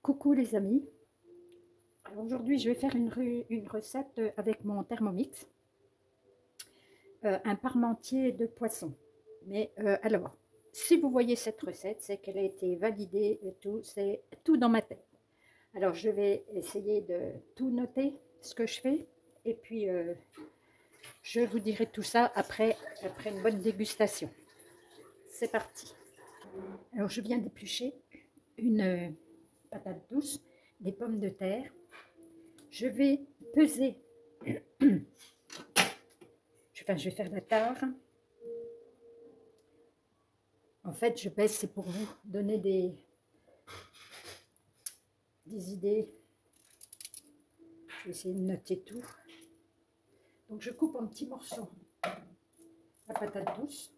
Coucou les amis, aujourd'hui je vais faire une recette avec mon Thermomix, un parmentier de poisson. Mais alors, si vous voyez cette recette, c'est qu'elle a été validée et tout, c'est tout dans ma tête. Alors je vais essayer de tout noter, ce que je fais, et puis je vous dirai tout ça après une bonne dégustation. C'est parti. Alors je viens d'éplucher une patate douce, des pommes de terre. Je vais peser, je vais faire la tare. En fait, je pèse, c'est pour vous donner des idées. Je vais essayer de noter tout. Donc, je coupe en petits morceaux la patate douce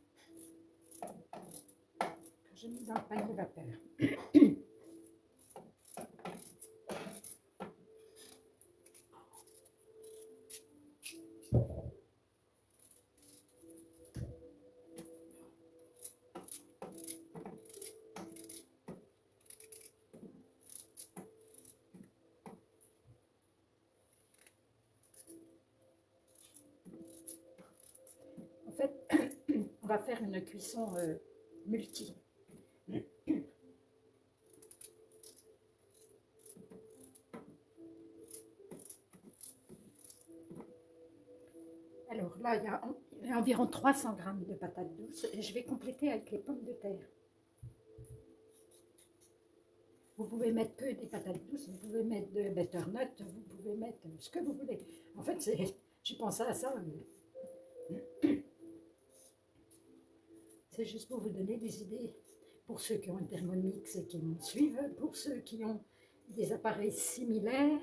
que j'ai mis dans le panier vapeur. En fait, on va faire une cuisson multi. Alors là, il y a environ 300 g de patates douces et je vais compléter avec les pommes de terre. Vous pouvez mettre que des patates douces, vous pouvez mettre de butternut, vous pouvez mettre ce que vous voulez. En fait, j'ai pensé à ça. C'est juste pour vous donner des idées pour ceux qui ont un Thermomix et qui me suivent, pour ceux qui ont des appareils similaires.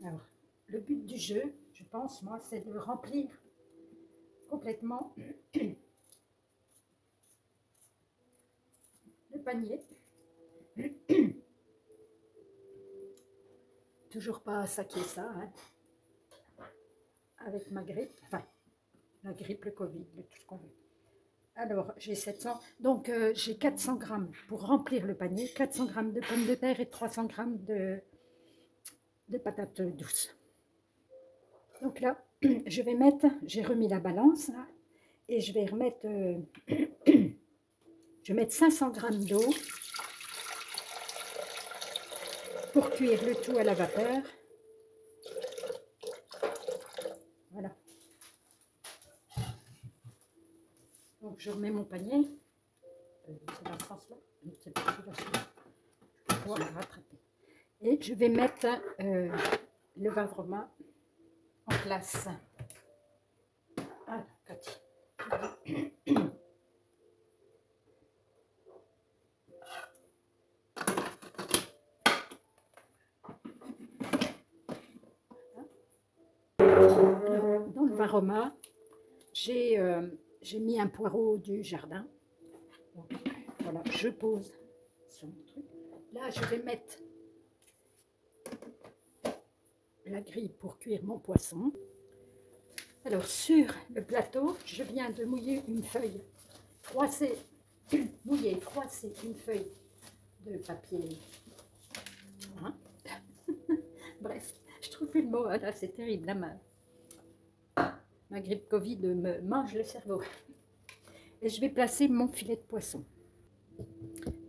Alors, le but du jeu, je pense, moi, c'est de remplir complètement le panier. Toujours pas saquer ça, hein, avec ma grippe, enfin, la grippe, le Covid, tout ce qu'on veut. Alors, j'ai 700, donc j'ai 400 g pour remplir le panier, 400 g de pommes de terre et 300 g de patates douces. Donc là, je vais mettre, j'ai remis la balance, là, et je vais remettre, je vais mettre 500 g d'eau pour cuire le tout à la vapeur. Voilà. Donc je remets mon panier. C'est dans ce sens-là. C'est pas pour rattraper. Et je vais mettre le vin romain en place. Ah, Cathy. Dans le vin romain, j'ai mis un poireau du jardin. Donc, voilà, je pose sur mon truc. Là, je vais mettre la grille pour cuire mon poisson. Alors, sur le plateau, je viens de mouiller une feuille froissée, froisser une feuille de papier. Hein? Bref, je trouve plus le mot, là, c'est terrible, là, ma grippe Covid me mange le cerveau. Et je vais placer mon filet de poisson.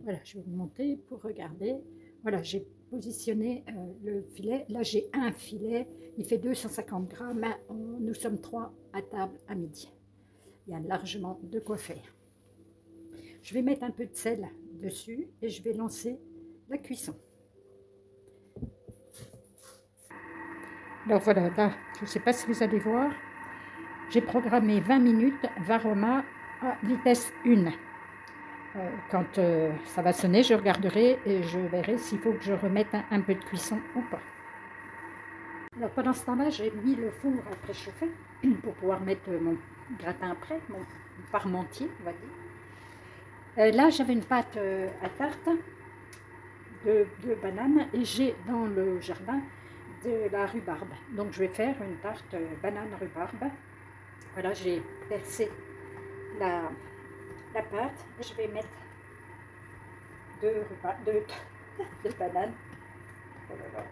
Voilà, je vais monter pour regarder. Voilà, j'ai positionné le filet. Là, j'ai un filet, il fait 250 g. Nous sommes 3 à table à midi. Il y a largement de quoi faire. Je vais mettre un peu de sel dessus et je vais lancer la cuisson. Alors voilà, là, je ne sais pas si vous allez voir, j'ai programmé 20 minutes Varoma à vitesse 1. Quand ça va sonner, je regarderai et je verrai s'il faut que je remette un peu de cuisson ou pas. Alors pendant ce temps-là, j'ai mis le four à préchauffer pour pouvoir mettre mon gratin prêt, mon parmentier, on va dire. Là, j'avais une pâte à tarte de bananes et j'ai dans le jardin de la rhubarbe. Donc je vais faire une tarte banane rhubarbe. Voilà, j'ai percé la pâte et je vais mettre deux bananes. Oh là là.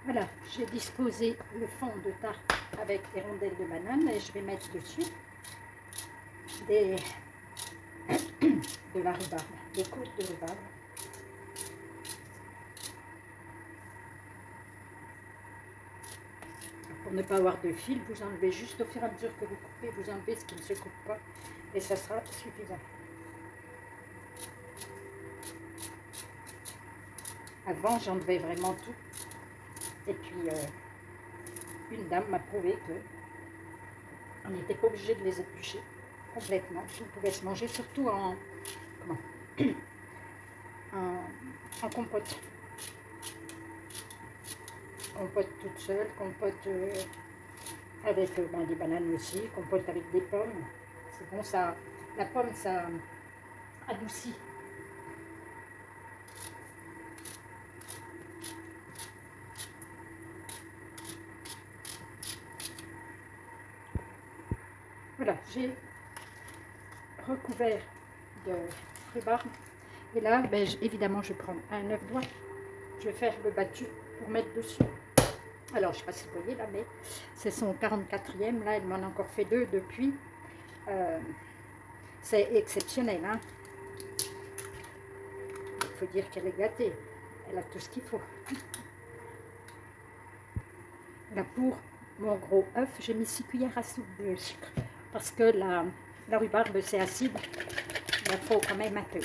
Voilà, j'ai disposé le fond de tarte avec des rondelles de banane et je vais mettre dessus de la rhubarbe, des côtes de rhubarbe. Pour ne pas avoir de fil, vous enlevez juste au fur et à mesure que vous coupez, vous enlevez ce qui ne se coupe pas et ça sera suffisant. Avant, j'enlevais vraiment tout. Et puis, une dame m'a prouvé que on n'était pas obligé de les éplucher complètement. Tout pouvait se manger, surtout en compote. Compote toute seule, compote avec des bananes aussi, compote avec des pommes. C'est bon, ça, la pomme, ça adoucit. Voilà, j'ai recouvert de rhubarbe. Et là, évidemment, je vais prendre un œuf d'oie. Je vais faire le battu pour mettre dessus. Alors, je ne sais pas si vous voyez là, mais c'est son 44e. Là, elle m'en a encore fait 2 depuis. C'est exceptionnel, hein. Il faut dire qu'elle est gâtée. Elle a tout ce qu'il faut. Là, pour mon gros œuf, j'ai mis 6 cuillères à soupe de sucre. Parce que la rhubarbe, c'est acide. Il faut quand même un peu.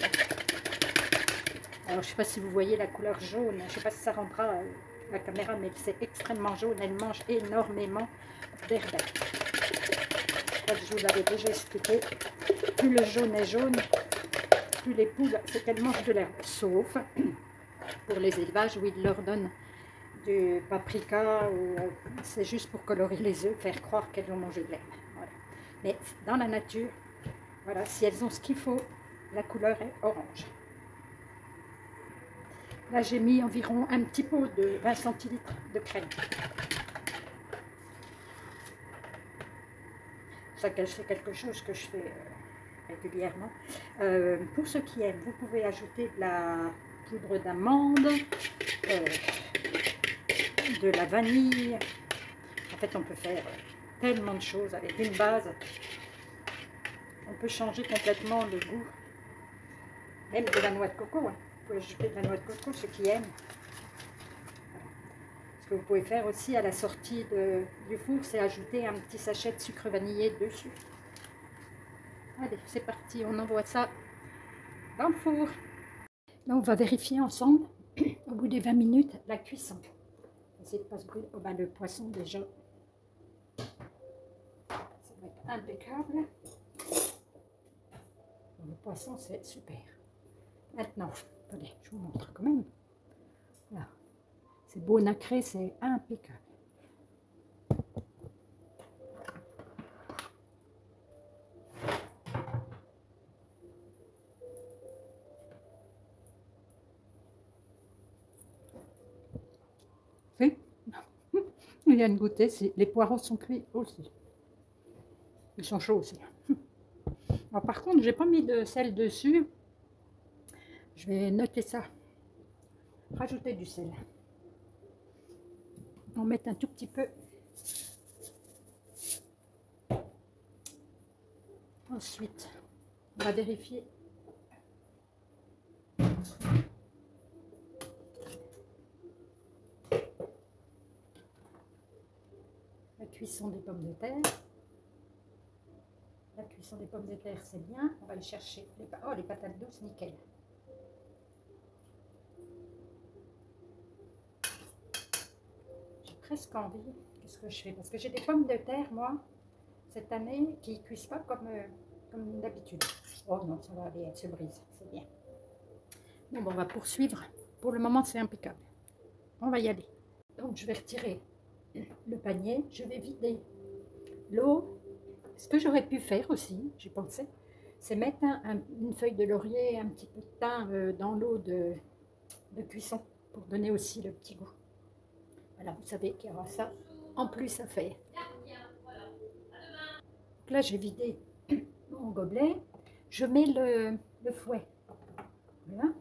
Alors, je ne sais pas si vous voyez la couleur jaune. Je ne sais pas si ça rendra la caméra, mais c'est extrêmement jaune. Elle mange énormément d'herbe. Je vous l'avais déjà expliqué. Plus le jaune est jaune, plus les poules, c'est qu'elles mangent de l'herbe. Sauf pour les élevages où ils leur donnent du paprika, ou c'est juste pour colorer les œufs, faire croire qu'elles ont mangé de l'herbe. Voilà. Mais dans la nature, voilà, si elles ont ce qu'il faut, la couleur est orange. Là, j'ai mis environ un petit pot de 20 centilitres de crème. Ça, c'est quelque chose que je fais régulièrement. Pour ceux qui aiment, vous pouvez ajouter de la poudre d'amande, de la vanille. En fait, on peut faire tellement de choses avec une base. On peut changer complètement le goût. Même de la noix de coco. Hein. Vous pouvez ajouter de la noix de coco, ceux qui aiment. Ce que vous pouvez faire aussi à la sortie du four, c'est ajouter un petit sachet de sucre vanillé dessus. Allez, c'est parti, on envoie ça dans le four. Là, on va vérifier ensemble, au bout des 20 minutes, la cuisson. Essayez de ne pas se brûler. Oh, le poisson, déjà, ça va être impeccable. Le poisson, c'est super. Maintenant, attendez, je vous montre quand même. Là, c'est beau nacré, c'est impeccable. Il vient de goûter, les poireaux sont cuits aussi. Ils sont chauds aussi. Alors, par contre, j'ai pas mis de sel dessus. Je vais noter ça. Rajouter du sel. On met un tout petit peu. Ensuite, on va vérifier. La cuisson des pommes de terre. La cuisson des pommes de terre, c'est bien. On va aller chercher les patates douces, nickel. J'ai presque envie. Qu'est-ce que je fais? Parce que j'ai des pommes de terre, moi, cette année, qui ne cuisent pas comme d'habitude. Oh non, ça va aller, elles se brisent. C'est bien. Bon, on va poursuivre. Pour le moment, c'est impeccable. On va y aller. Donc, je vais retirer le panier. Je vais vider l'eau. Ce que j'aurais pu faire aussi, j'ai pensé, c'est mettre une feuille de laurier, un petit peu de thym dans l'eau de cuisson pour donner aussi le petit goût. Voilà, vous savez qu'il y aura ça en plus à faire. Donc là, j'ai vidé mon gobelet. Je mets le fouet. Voilà.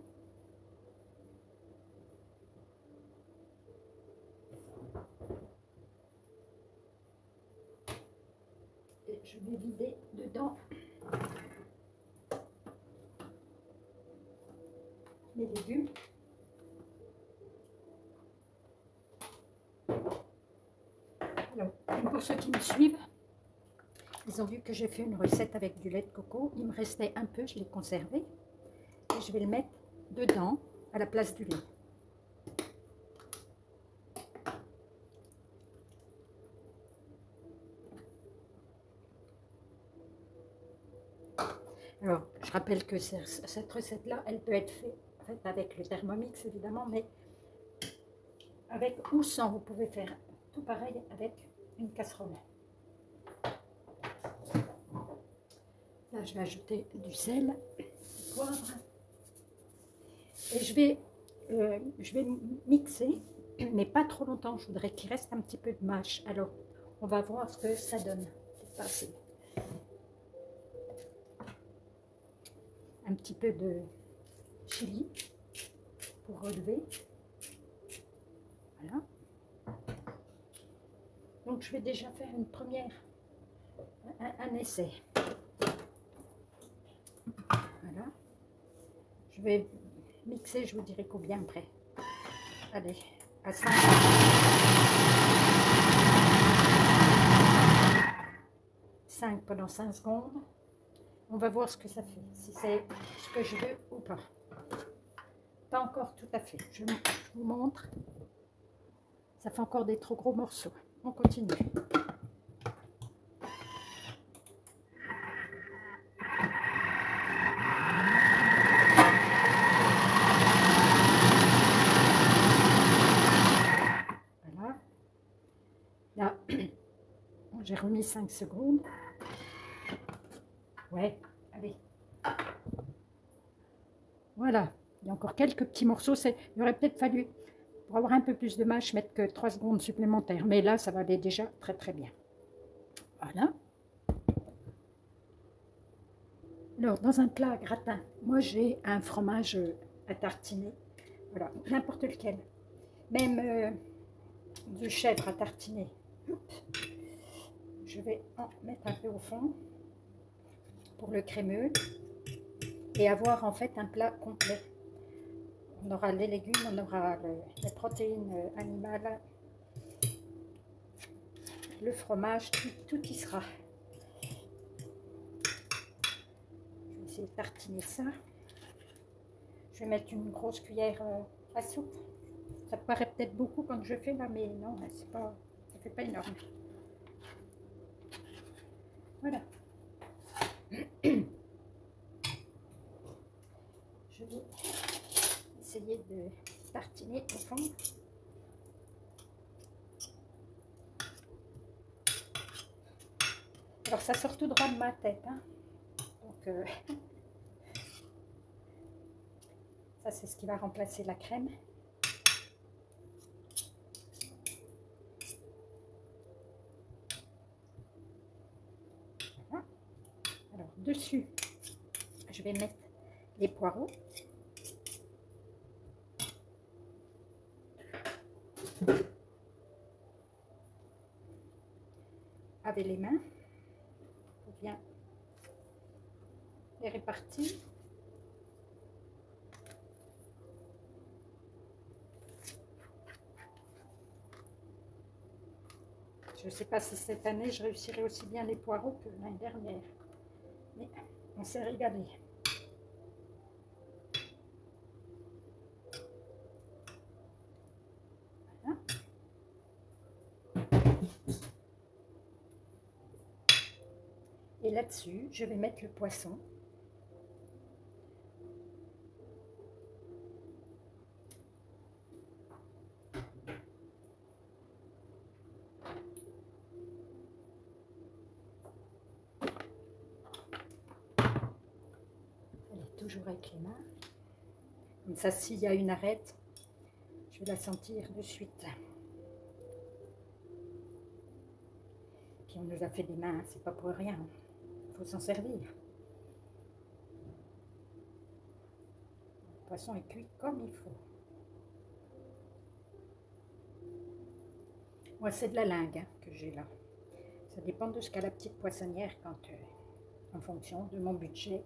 Et je vais vider dedans mes légumes. Alors, pour ceux qui me suivent, ils ont vu que j'ai fait une recette avec du lait de coco. Il me restait un peu, je l'ai conservé. Et je vais le mettre dedans à la place du lait. Alors, je rappelle que cette recette-là, elle peut être faite avec le Thermomix, évidemment, mais avec ou sans, vous pouvez faire tout pareil avec une casserole. Là, je vais ajouter du sel, du poivre, et je vais mixer, mais pas trop longtemps. Je voudrais qu'il reste un petit peu de mâche. Alors, on va voir ce que ça donne. C'est assez. Un petit peu de chili pour relever. Voilà. Donc je vais déjà faire une première, un essai. Voilà. Je vais mixer, je vous dirai combien après. Allez, à 5. 5 pendant 5 secondes. On va voir ce que ça fait, si c'est ce que je veux ou pas. Pas encore tout à fait. Je vous montre. Ça fait encore des trop gros morceaux. On continue. Voilà. Là, j'ai remis 5 secondes. Ouais, allez. Voilà. Il y a encore quelques petits morceaux. Il aurait peut-être fallu, pour avoir un peu plus de mâche, mettre que 3 secondes supplémentaires. Mais là, ça va aller déjà très très bien. Voilà. Alors, dans un plat gratin, moi j'ai un fromage à tartiner. Voilà, n'importe lequel. Même du chèvre à tartiner. Je vais en mettre un peu au fond pour le crémeux et avoir en fait un plat complet. On aura les légumes, on aura les protéines animales, le fromage, tout y sera. Je vais essayer de tartiner ça. Je vais mettre une grosse cuillère à soupe. Ça paraît peut-être beaucoup quand je fais là, mais non, c'est pas, ça fait pas énorme. Voilà. Je vais essayer de tartiner au fond. Alors ça sort tout droit de ma tête, hein. Donc ça c'est ce qui va remplacer la crème. Voilà. Alors dessus, je vais mettre les poireaux. Avec les mains, pour bien les répartir. Je ne sais pas si cette année je réussirai aussi bien les poireaux que l'année dernière, mais on s'est régalé. Voilà. Et là-dessus, je vais mettre le poisson. toujours avec les mains. Comme ça, s'il y a une arête, je vais la sentir de suite. Puis on nous a fait des mains, c'est pas pour rien. Il faut s'en servir. Le poisson est cuit comme il faut. Moi, c'est de la lingue hein, que j'ai là. Ça dépend de ce qu'a la petite poissonnière en fonction de mon budget.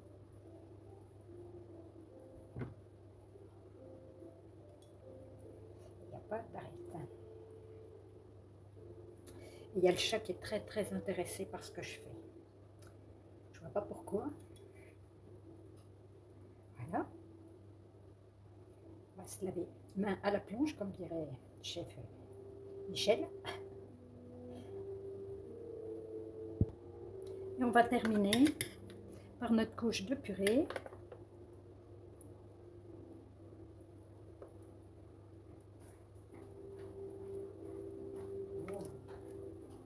Il n'y a pas d'arrêt. Et il y a le chat qui est très très intéressé par ce que je fais. Je vois pas pourquoi. Voilà. On va se laver main à la plonge, comme dirait chef Michel. Et on va terminer par notre couche de purée.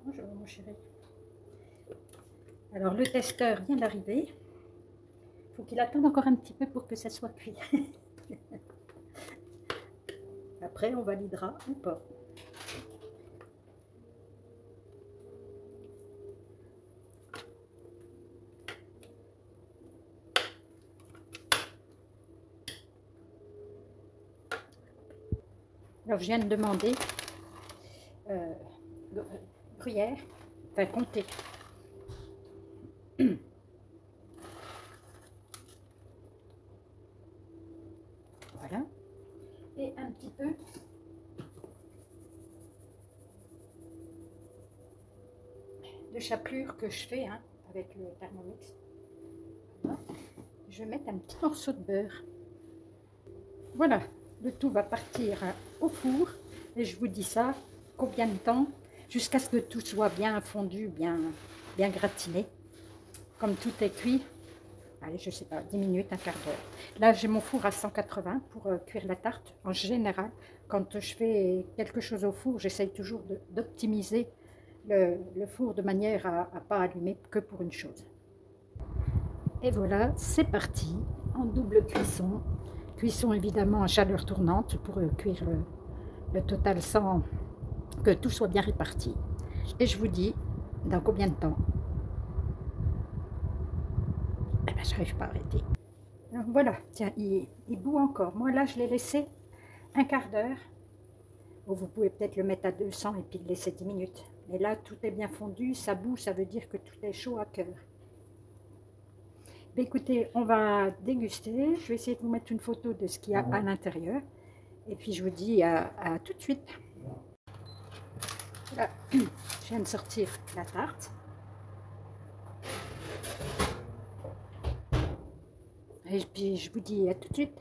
Bonjour mon chéri. Alors le testeur vient d'arriver. Il faut qu'il attende encore un petit peu pour que ça soit cuit. Après on validera ou pas. Alors je viens de demander gruyère, enfin compter. Voilà. Et un petit peu de chapelure que je fais hein, avec le Thermomix. Voilà. Je vais mettre un petit morceau de beurre. Voilà, le tout va partir au four et je vous dis ça, combien de temps, jusqu'à ce que tout soit bien fondu, bien gratiné. Comme tout est cuit, allez, je sais pas, 10 minutes, un quart d'heure. Là, j'ai mon four à 180 pour cuire la tarte. En général, quand je fais quelque chose au four, j'essaye toujours d'optimiser le four de manière à ne pas allumer que pour une chose. Et voilà, c'est parti, en double cuisson. Cuisson évidemment à chaleur tournante pour cuire le total sans que tout soit bien réparti. Et je vous dis, dans combien de temps? Eh ben, j'arrive pas à arrêter. Donc voilà, tiens, il bout encore. Moi là, je l'ai laissé un quart d'heure. Vous pouvez peut-être le mettre à 200 et puis le laisser 10 minutes. Mais là, tout est bien fondu, ça bout, ça veut dire que tout est chaud à cœur. Écoutez, on va déguster. Je vais essayer de vous mettre une photo de ce qu'il y a à l'intérieur. Et puis je vous dis à tout de suite. Là, je viens de sortir la tarte. Et puis je vous dis à tout de suite.